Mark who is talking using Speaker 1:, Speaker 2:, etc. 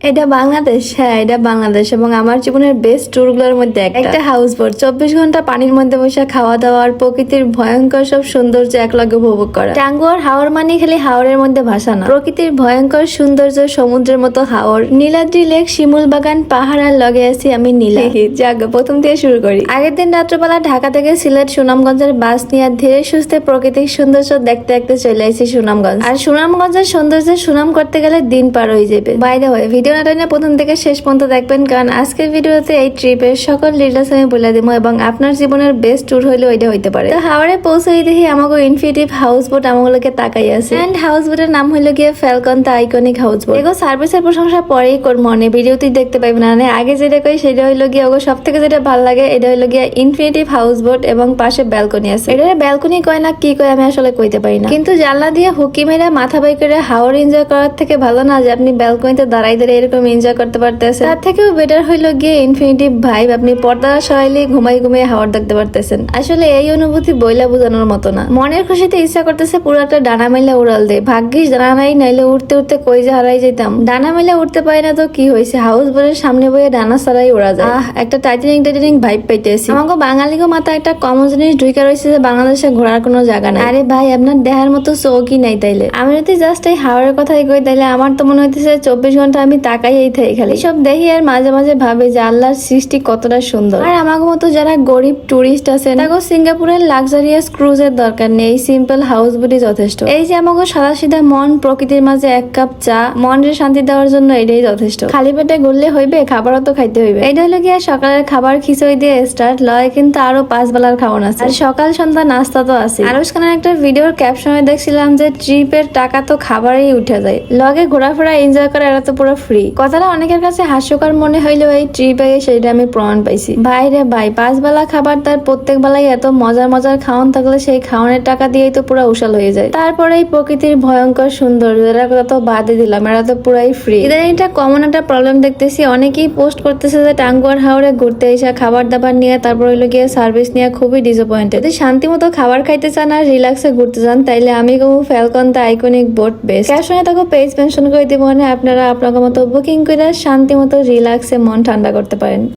Speaker 1: এটা বাংলাদেশ, হ্যাঁ এটা বাংলাদেশ এবং আমার জীবনের বেস্ট ট্যুরগুলোর মধ্যে একটা হাউস বোট 24 ঘন্টা পানির মধ্যে বসে খাওয়া দাওয়া আর প্রকৃতির ভয়ঙ্কর সব সৌন্দর্য একলগে উপভোগ করা। টাঙ্গুয়ার হাওর মানে খালি হাওরের মধ্যে ভাসা না, প্রকৃতির ভয়ঙ্কর সৌন্দর্য, সমুদ্রের মতো হাওর, নীলাদ্রি লেক, শিমুল বাগান, পাহাড় আর লগে আছি আমি নীলা। যাক প্রথম থেকে শুরু করি। আগের দিন রাত্রবেলা ঢাকা থেকে সিলেট সুনামগঞ্জের বাস নিয়ে ধীরে সুস্থে প্রাকৃতিক সৌন্দর্য দেখতে দেখতে চলে আসি সুনামগঞ্জ। আর সুনামগঞ্জের সৌন্দর্য সুনাম করতে গেলে দিন পার হয়ে যাবে। বাইরে হয় ভিডিও না টাইনে প্রথম থেকে শেষ পর্যন্ত দেখবেন, কারণ আজকের ভিডিওতে এই ট্রিপের সকল ডিটেইলস আমি বলে দিব এবং আপনার জীবনের বেস্ট ট্যুর হইলে ওইটা হইতে পারে। তো হাওড়ে পৌঁছেই দেখি আমাকে ইনফিনিটিভ হাউস বোট আমাগুলোকে তাকাই আছে। এন্ড হাউস বোটের নাম হইলো গিয়ে Falcon, the iconic house boat. এগো সার্ভিসের প্রশংসা পরেই করবো, মানে ভিডিওতেই দেখতে পাইবেন না। আগে যেটা কই সেটা হইলো গিয়ে ওগো সব থেকে যেটা ভালো লাগে এটা হইলো গিয়ে ইনফিনিটিভ হাউস বোট এবং পাশে ব্যালকনি আছে। এটা ব্যালকনি কয় না কি কয় আমি আসলে কইতে পারি না, কিন্তু জানলা দিয়ে হুকি মেরে মাথা বাই করে হাওর এনজয় করার থেকে ভালো না যে আপনি ব্যালকনিতে দাঁড়াই দাঁড়িয়ে এরকম এনজয় করতে পারতেছেন। তার থেকেও বেটার হইলো গিয়ে ইনফিনিটিভ ভাইব, আপনি পর্দা সরাইলে ঘুমাই ঘুমিয়ে হাওয়ার দেখতে পারতেছেন। আসলে এই অনুভূতি বইলা বোঝানোর মতো না। মনের খুশিতে ইচ্ছা করতেছে পুরো একটা ডানা মেলে উড়াল দে, ভাগ্যিস ডানা নাই, নাইলে উঠতে উঠতে কই যে হারাই যেতাম। ডানা মেলে উঠতে পারি না তো কি হয়েছে, হাউস বোটের সামনে বইয়ে ডানা ছাড়াই উড়া যায়। একটা টাইটানিক ভাইব পাইতেছি। আমাকে বাঙালিগো মাথা একটা কমন জিনিস ঢুকে রয়েছে যে বাংলাদেশে ঘোরার কোনো জায়গা নাই। আরে ভাই আপনার দেহার মতো চৌকি নাই তাইলে। আমি যদি জাস্ট এই হাওড়ের কথাই কই তাইলে আমার তো মনে হইতেছে 24 ঘন্টা আমি তাকাই এই থাই খালি সব দেখি আর মাঝে মাঝে ভাবে যে আল্লাহর সৃষ্টি কতটা সুন্দর। আর আমার মতো যারা গরিব টুরিস্ট আছে তাকে সিঙ্গাপুরের লাক্সারিয়াস ক্রুজের দরকার নেই, সিম্পল হাউস বোটই যথেষ্ট। এই যে আমাকে সাদা সিধা মন প্রকৃতির মাঝে এক কাপ চা মনের শান্তি দেওয়ার জন্য এটাই যথেষ্ট। খালি পেটে ঘুরলে হইবে, খাবারও তো খাইতে হইবে। এটা হলো গিয়ে সকালের খাবার খিচুড়ি দিয়ে স্টার্ট লয়, কিন্তু আরো 5 বেলার খাবার আছে আর সকাল সন্ধ্যা নাস্তা তো আছে। আরশ খানের একটা ভিডিওর ক্যাপশনে দেখছিলাম যে ট্রিপের টাকা তো খাবারেই উঠে যায়, লগে ঘোরাফেরা এনজয় করা এটা তো পুরো ফ্রি। কথাটা অনেকের কাছে হাস্যকর মনে হইলেও এই ট্রিপে সেটা আমি প্রমাণ পাইছি। বাইরে ভাই 5 বেলা খাবার, তার প্রত্যেক বেলায় এত মজার মজার খাওয়ান থাকলে সেই খাওয়ানোর টাকা দিয়েই তো পুরো উশাল হয়ে যায়। তারপরে এই প্রকৃতির ভয়ঙ্কর সৌন্দর্য এরা তো বাদে দিলাম, এরা তো পুরাই ফ্রি। ইদানিং এটা কমন একটা প্রবলেম দেখতেছি, অনেকেই পোস্ট করতেছে যে টাঙ্গুয়ার হাওরে ঘুরতে এসে খাবার দাবার নিয়ে তারপর হইলো গিয়ে সার্ভিস নিয়ে খুবই ডিসঅ্যাপয়েন্টেড। যদি শান্তি মতো খাবার খাইতে চান আর রিল্যাক্সে ঘুরতে চান তাইলে আমি কমু Falcon, the iconic boat best. ক্যাপশনে তাকে পেজ মেনশন করে দিব, মানে আপনারা আপনার মতো বুকিং করে শান্তি মতো রিল্যাক্সে মন ঠান্ডা করতে পারেন।